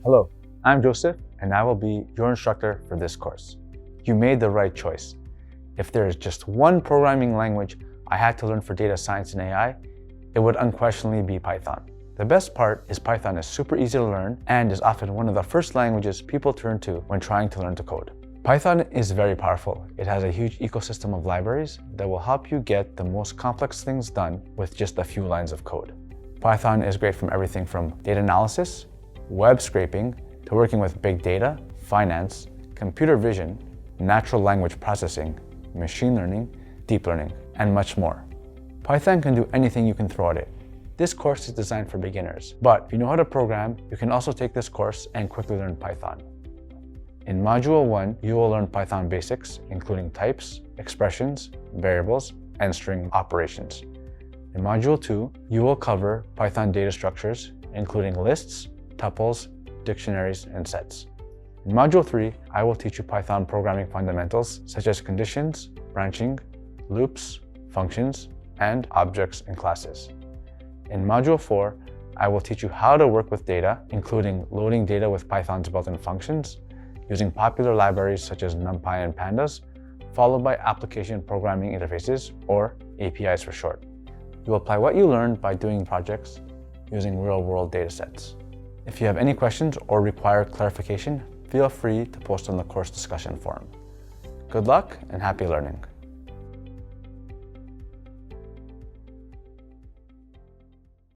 Hello, I'm Joseph, and I will be your instructor for this course. You made the right choice. If there is just one programming language I had to learn for data science and AI, it would unquestionably be Python. The best part is Python is super easy to learn and is often one of the first languages people turn to when trying to learn to code. Python is very powerful. It has a huge ecosystem of libraries that will help you get the most complex things done with just a few lines of code. Python is great from everything from data analysis, web scraping, to working with big data, finance, computer vision, natural language processing, machine learning, deep learning, and much more. Python can do anything you can throw at it. This course is designed for beginners, but if you know how to program, you can also take this course and quickly learn Python. In Module 1, you will learn Python basics, including types, expressions, variables, and string operations. In Module 2, you will cover Python data structures, including lists, tuples, dictionaries, and sets. In Module 3, I will teach you Python programming fundamentals such as conditions, branching, loops, functions, and objects and classes. In Module 4, I will teach you how to work with data, including loading data with Python's built-in functions, using popular libraries such as NumPy and Pandas, followed by application programming interfaces, or APIs for short. You will apply what you learned by doing projects using real-world datasets. If you have any questions or require clarification, feel free to post on the course discussion forum. Good luck and happy learning.